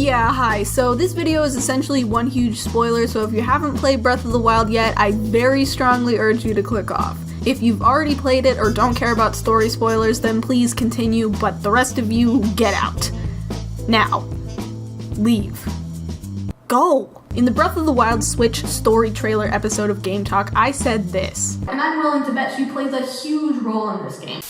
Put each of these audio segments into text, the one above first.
Yeah, hi. So this video is essentially one huge spoiler, so if you haven't played Breath of the Wild yet, I very strongly urge you to click off. If you've already played it or don't care about story spoilers, then please continue, but the rest of you, get out. Now, leave. Go! In the Breath of the Wild Switch story trailer episode of Game Talk, I said this. And I'm willing to bet she plays a huge role in this game.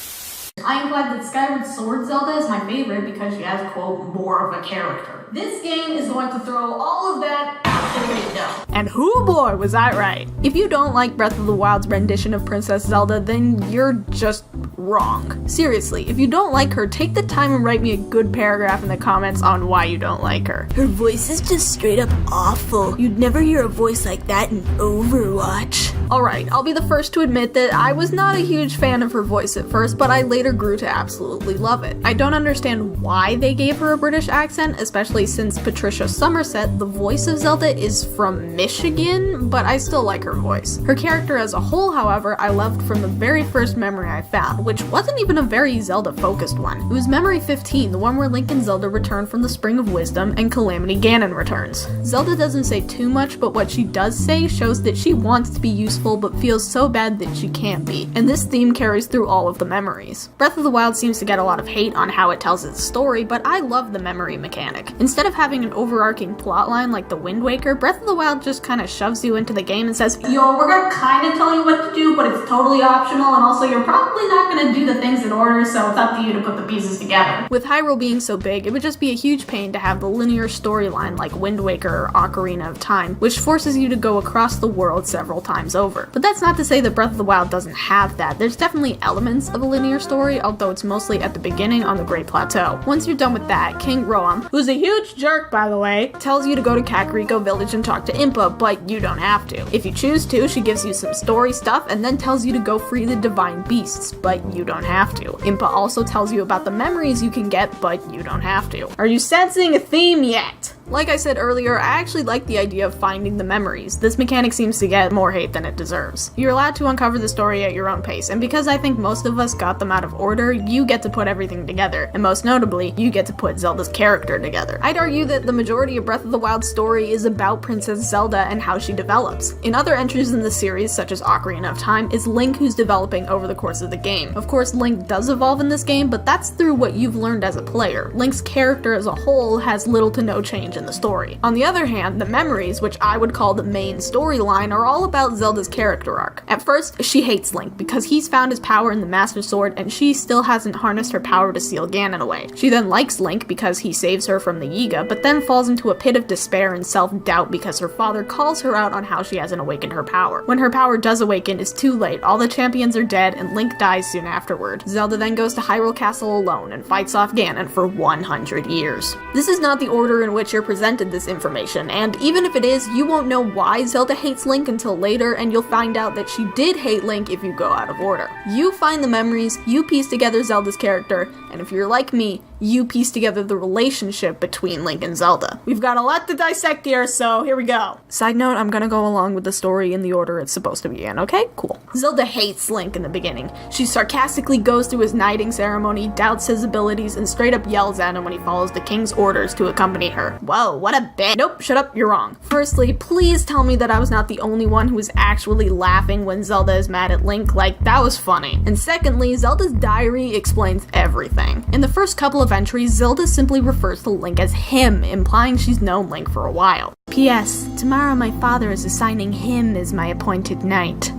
I am glad that Skyward Sword Zelda is my favorite because she has, quote, more of a character. This game is going to throw all of that out the window. And hoo boy, was I right. If you don't like Breath of the Wild's rendition of Princess Zelda, then you're just wrong. Seriously, if you don't like her, take the time and write me a good paragraph in the comments on why you don't like her. Her voice is just straight up awful. You'd never hear a voice like that in Overwatch. Alright, I'll be the first to admit that I was not a huge fan of her voice at first, but I later grew to absolutely love it. I don't understand why they gave her a British accent, especially since Patricia Summersett, the voice of Zelda, is from Michigan, but I still like her voice. Her character as a whole, however, I loved from the very first memory I found, which wasn't even a very Zelda-focused one. It was Memory 15, the one where Link and Zelda return from the Spring of Wisdom and Calamity Ganon returns. Zelda doesn't say too much, but what she does say shows that she wants to be useful but feels so bad that she can't be, and this theme carries through all of the memories. Breath of the Wild seems to get a lot of hate on how it tells its story, but I love the memory mechanic. Instead of having an overarching plotline like the Wind Waker, Breath of the Wild just kind of shoves you into the game and says, yo, we're gonna kind of tell you what to do, but it's totally optional, and also you're probably not gonna do the things in order, so it's up to you to put the pieces together. With Hyrule being so big, it would just be a huge pain to have the linear storyline like Wind Waker or Ocarina of Time, which forces you to go across the world several times over. But that's not to say that Breath of the Wild doesn't have that. There's definitely elements of a linear story, although it's mostly at the beginning on the Great Plateau. Once you're done with that, King Roam, who's a huge jerk by the way, tells you to go to Kakariko Village and talk to Impa, but you don't have to. If you choose to, she gives you some story stuff and then tells you to go free the divine beasts, but you don't have to. Impa also tells you about the memories you can get, but you don't have to. Are you sensing a theme yet? Like I said earlier, I actually like the idea of finding the memories. This mechanic seems to get more hate than it deserves. You're allowed to uncover the story at your own pace, and because I think most of us got them out of order, you get to put everything together, and most notably, you get to put Zelda's character together. I'd argue that the majority of Breath of the Wild's story is about Princess Zelda and how she develops. In other entries in the series, such as Ocarina of Time, it's Link who's developing over the course of the game. Of course, Link does evolve in this game, but that's through what you've learned as a player. Link's character as a whole has little to no change in the story. On the other hand, the memories, which I would call the main storyline, are all about Zelda's character arc. At first, she hates Link because he's found his power in the Master Sword and she still hasn't harnessed her power to seal Ganon away. She then likes Link because he saves her from the Yiga, but then falls into a pit of despair and self-doubt because her father calls her out on how she hasn't awakened her power. When her power does awaken, it's too late. All the champions are dead and Link dies soon afterward. Zelda then goes to Hyrule Castle alone and fights off Ganon for 100 years. This is not the order in which you're presented this information, and even if it is, you won't know why Zelda hates Link until later, and you'll find out that she did hate Link if you go out of order. You find the memories, you piece together Zelda's character, and if you're like me, you piece together the relationship between Link and Zelda. We've got a lot to dissect here, so here we go. Side note, I'm gonna go along with the story in the order it's supposed to be in, okay? Cool. Zelda hates Link in the beginning. She sarcastically goes through his knighting ceremony, doubts his abilities, and straight up yells at him when he follows the king's orders to accompany her. Whoa, what a bitch. Nope, shut up, you're wrong. Firstly, please tell me that I was not the only one who was actually laughing when Zelda is mad at Link, like, that was funny. And secondly, Zelda's diary explains everything. In the first couple of entries, Zelda simply refers to Link as him, implying she's known Link for a while. P.S. Tomorrow my father is assigning him as my appointed knight.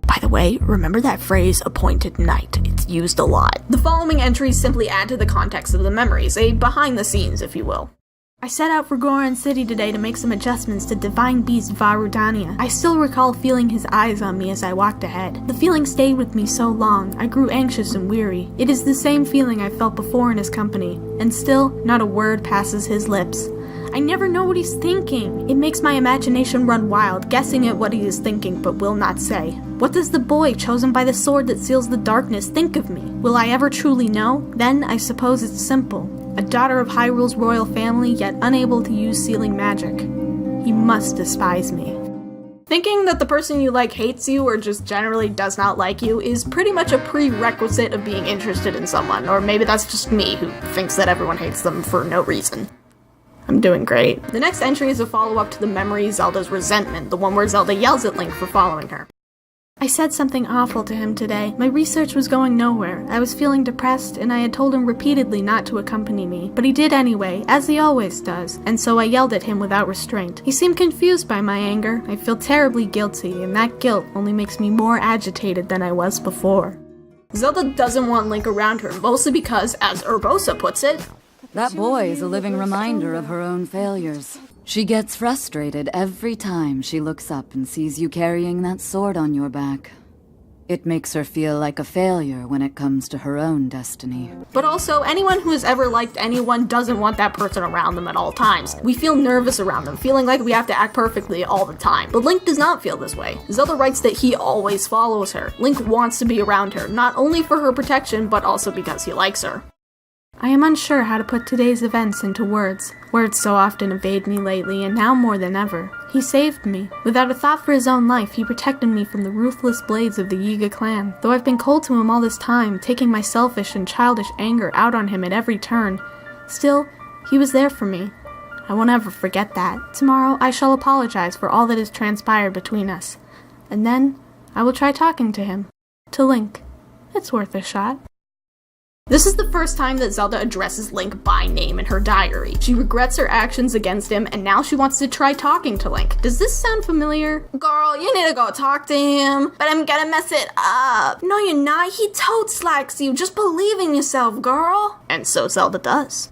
By the way, remember that phrase, appointed knight. It's used a lot. The following entries simply add to the context of the memories, a behind the scenes, if you will. I set out for Goron City today to make some adjustments to Divine Beast Varudania. I still recall feeling his eyes on me as I walked ahead. The feeling stayed with me so long, I grew anxious and weary. It is the same feeling I felt before in his company, and still, not a word passes his lips. I never know what he's thinking. It makes my imagination run wild, guessing at what he is thinking but will not say. What does the boy chosen by the sword that seals the darkness think of me? Will I ever truly know? Then I suppose it's simple. A daughter of Hyrule's royal family, yet unable to use sealing magic. He must despise me. Thinking that the person you like hates you or just generally does not like you is pretty much a prerequisite of being interested in someone, or maybe that's just me who thinks that everyone hates them for no reason. I'm doing great. The next entry is a follow-up to the memory Zelda's resentment, the one where Zelda yells at Link for following her. I said something awful to him today. My research was going nowhere. I was feeling depressed, and I had told him repeatedly not to accompany me. But he did anyway, as he always does, and so I yelled at him without restraint. He seemed confused by my anger. I feel terribly guilty, and that guilt only makes me more agitated than I was before. Zelda doesn't want Link around her, mostly because, as Urbosa puts it, that boy is a living reminder of her own failures. She gets frustrated every time she looks up and sees you carrying that sword on your back. It makes her feel like a failure when it comes to her own destiny. But also, anyone who has ever liked anyone doesn't want that person around them at all times. We feel nervous around them, feeling like we have to act perfectly all the time. But Link does not feel this way. Zelda writes that he always follows her. Link wants to be around her, not only for her protection, but also because he likes her. I am unsure how to put today's events into words. Words so often evade me lately, and now more than ever. He saved me. Without a thought for his own life, he protected me from the ruthless blades of the Yiga clan. Though I've been cold to him all this time, taking my selfish and childish anger out on him at every turn, still, he was there for me. I won't ever forget that. Tomorrow, I shall apologize for all that has transpired between us. And then, I will try talking to him. To Link. It's worth a shot. This is the first time that Zelda addresses Link by name in her diary. She regrets her actions against him, and now she wants to try talking to Link. Does this sound familiar? Girl, you need to go talk to him, but I'm gonna mess it up. No, you're not. He totes likes you. Just believe in yourself, girl. And so Zelda does.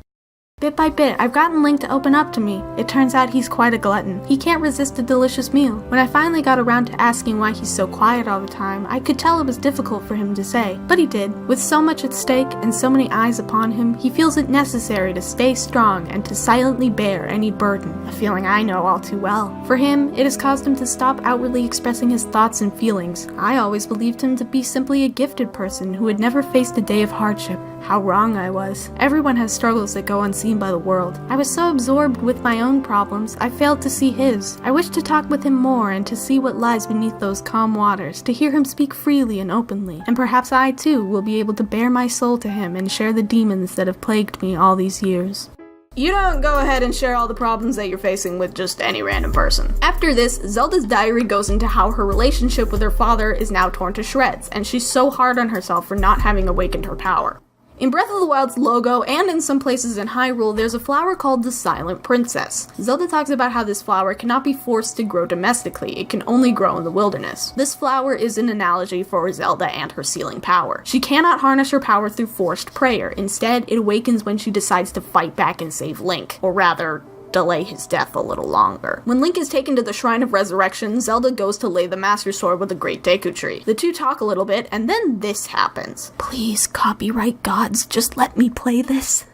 Bit by bit, I've gotten Link to open up to me. It turns out he's quite a glutton. He can't resist a delicious meal. When I finally got around to asking why he's so quiet all the time, I could tell it was difficult for him to say. But he did. With so much at stake and so many eyes upon him, he feels it necessary to stay strong and to silently bear any burden, a feeling I know all too well. For him, it has caused him to stop outwardly expressing his thoughts and feelings. I always believed him to be simply a gifted person who had never faced a day of hardship. How wrong I was. Everyone has struggles that go unseen by the world. I was so absorbed with my own problems, I failed to see his. I wish to talk with him more and to see what lies beneath those calm waters, to hear him speak freely and openly. And perhaps I too will be able to bare my soul to him and share the demons that have plagued me all these years. You don't go ahead and share all the problems that you're facing with just any random person. After this, Zelda's diary goes into how her relationship with her father is now torn to shreds, and she's so hard on herself for not having awakened her power. In Breath of the Wild's logo, and in some places in Hyrule, there's a flower called the Silent Princess. Zelda talks about how this flower cannot be forced to grow domestically, it can only grow in the wilderness. This flower is an analogy for Zelda and her sealing power. She cannot harness her power through forced prayer, instead it awakens when she decides to fight back and save Link, or rather, delay his death a little longer. When Link is taken to the Shrine of Resurrection, Zelda goes to lay the Master Sword with the Great Deku Tree. The two talk a little bit, and then this happens. Please, copyright gods, just let me play this.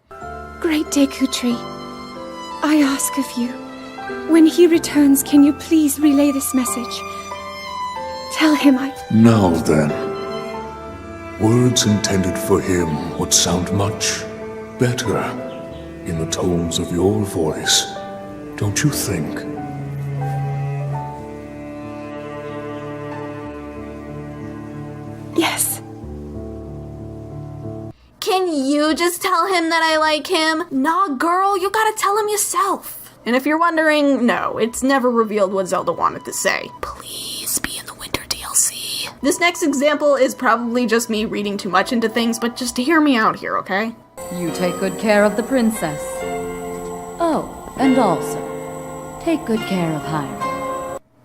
Great Deku Tree, I ask of you, when he returns, can you please relay this message? Tell him Now then, words intended for him would sound much better in the tones of your voice, don't you think? Yes. Can you just tell him that I like him? Nah, girl, you gotta tell him yourself. And if you're wondering, no, it's never revealed what Zelda wanted to say. Please be in the Winter DLC. This next example is probably just me reading too much into things, but just hear me out here, okay? You take good care of the princess. Oh, and also, take good care of Hyrule.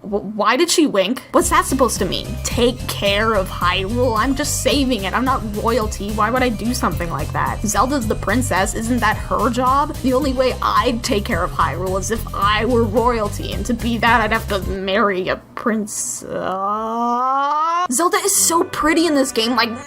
Why did she wink? What's that supposed to mean? Take care of Hyrule? I'm just saving it. I'm not royalty. Why would I do something like that? Zelda's the princess. Isn't that her job? The only way I'd take care of Hyrule is if I were royalty, and to be that, I'd have to marry a prince. Zelda is so pretty in this game, like,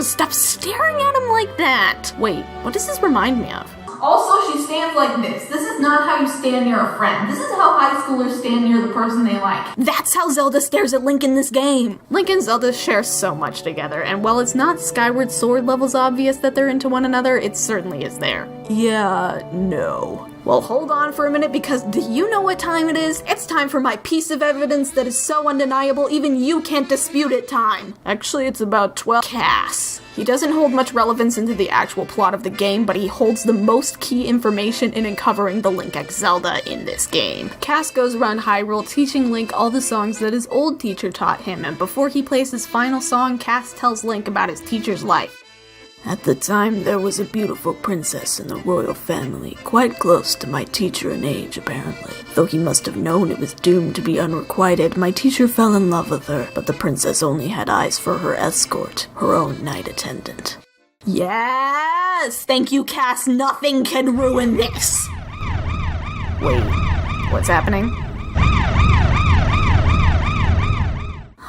stop staring at him like that. Wait, what does this remind me of? Also, she stands like this. This is not how you stand near a friend. This is how high schoolers stand near the person they like. That's how Zelda stares at Link in this game. Link and Zelda share so much together, and while it's not Skyward Sword levels obvious that they're into one another, it certainly is there. Yeah, no. Well, hold on for a minute, because do you know what time it is? It's time for my piece of evidence that is so undeniable even you can't dispute it time. Actually, it's about 12. Cass. He doesn't hold much relevance into the actual plot of the game, but he holds the most key information in uncovering the Link X Zelda in this game. Cass goes around Hyrule teaching Link all the songs that his old teacher taught him, and before he plays his final song, Cass tells Link about his teacher's life. At the time, there was a beautiful princess in the royal family, quite close to my teacher in age, apparently. Though he must have known it was doomed to be unrequited, my teacher fell in love with her, but the princess only had eyes for her escort, her own knight attendant. Yes! Thank you, Cass. Nothing can ruin this! Wait, what's happening?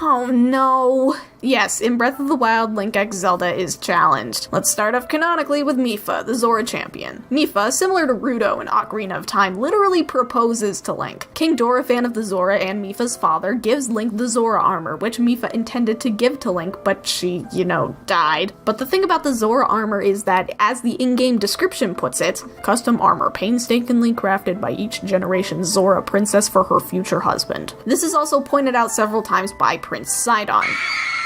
Oh no! Yes, in Breath of the Wild, Link X Zelda is challenged. Let's start off canonically with Mipha, the Zora champion. Mipha, similar to Ruto in Ocarina of Time, literally proposes to Link. King Dorephan of the Zora and Mipha's father gives Link the Zora armor, which Mipha intended to give to Link, but she, died. But the thing about the Zora armor is that, as the in-game description puts it, custom armor painstakingly crafted by each generation's Zora princess for her future husband. This is also pointed out several times by Prince Sidon.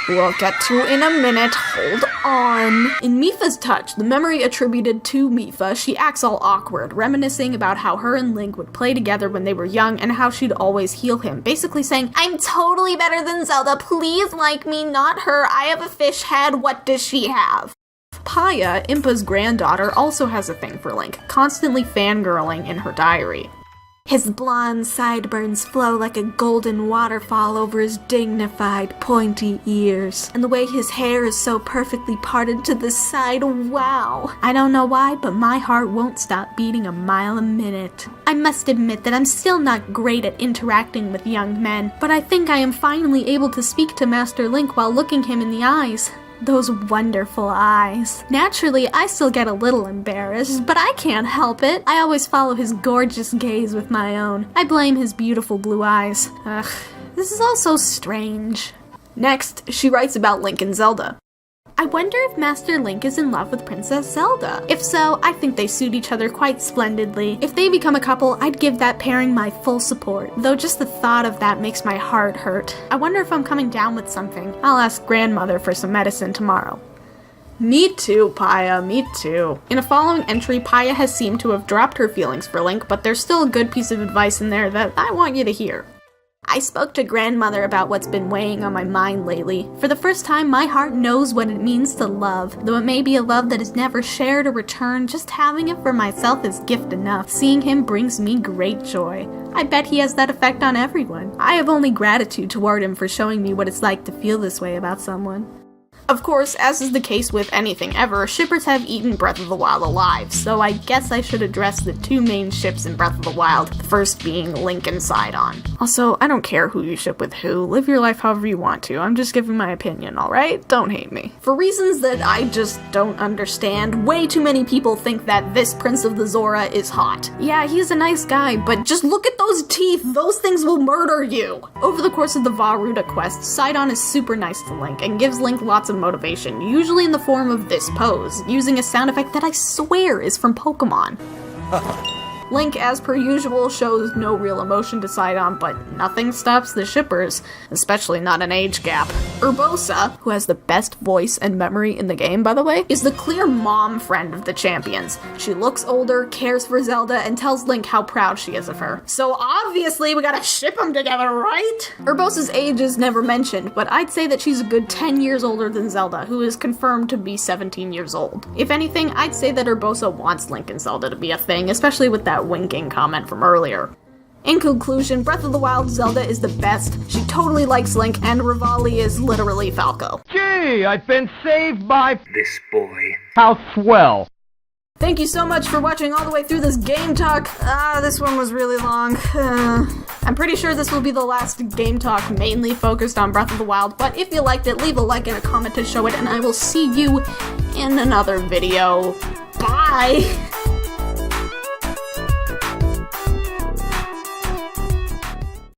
We'll get to in a minute, hold on. In Mipha's touch, the memory attributed to Mipha, she acts all awkward, reminiscing about how her and Link would play together when they were young and how she'd always heal him, basically saying, "I'm totally better than Zelda, please like me, not her, I have a fish head, what does she have?" Paya, Impa's granddaughter, also has a thing for Link, constantly fangirling in her diary. His blonde sideburns flow like a golden waterfall over his dignified, pointy ears. And the way his hair is so perfectly parted to the side, wow! I don't know why, but my heart won't stop beating a mile a minute. I must admit that I'm still not great at interacting with young men, but I think I am finally able to speak to Master Link while looking him in the eyes. Those wonderful eyes. Naturally, I still get a little embarrassed, but I can't help it. I always follow his gorgeous gaze with my own. I blame his beautiful blue eyes. Ugh, this is all so strange. Next, she writes about Link and Zelda. I wonder if Master Link is in love with Princess Zelda. If so, I think they suit each other quite splendidly. If they become a couple, I'd give that pairing my full support, though just the thought of that makes my heart hurt. I wonder if I'm coming down with something. I'll ask grandmother for some medicine tomorrow. Me too, Paya, me too. In a following entry, Paya has seemed to have dropped her feelings for Link, but there's still a good piece of advice in there that I want you to hear. I spoke to grandmother about what's been weighing on my mind lately. For the first time, my heart knows what it means to love. Though it may be a love that is never shared or returned, just having it for myself is gift enough. Seeing him brings me great joy. I bet he has that effect on everyone. I have only gratitude toward him for showing me what it's like to feel this way about someone. Of course, as is the case with anything ever, shippers have eaten Breath of the Wild alive, so I guess I should address the two main ships in Breath of the Wild, the first being Link and Sidon. Also, I don't care who you ship with who, live your life however you want to, I'm just giving my opinion, alright? Don't hate me. For reasons that I just don't understand, way too many people think that this Prince of the Zora is hot. Yeah, he's a nice guy, but just look at those teeth, those things will murder you! Over the course of the Vah-Ruta quest, Sidon is super nice to Link, and gives Link lots of motivation, usually in the form of this pose, using a sound effect that I swear is from Pokemon. Link, as per usual, shows no real emotion to Sidon, but nothing stops the shippers, especially not an age gap. Urbosa, who has the best voice and memory in the game, by the way, is the clear mom friend of the champions. She looks older, cares for Zelda, and tells Link how proud she is of her. So obviously we gotta ship them together, right? Urbosa's age is never mentioned, but I'd say that she's a good 10 years older than Zelda, who is confirmed to be 17 years old. If anything, I'd say that Urbosa wants Link and Zelda to be a thing, especially with that winking comment from earlier. In conclusion, Breath of the Wild Zelda is the best, she totally likes Link, and Rivali is literally Falco. Gee, I've been saved by this boy. How swell. Thank you so much for watching all the way through this game talk. This one was really long. I'm pretty sure this will be the last game talk mainly focused on Breath of the Wild, but if you liked it, leave a like and a comment to show it, and I will see you in another video. Bye!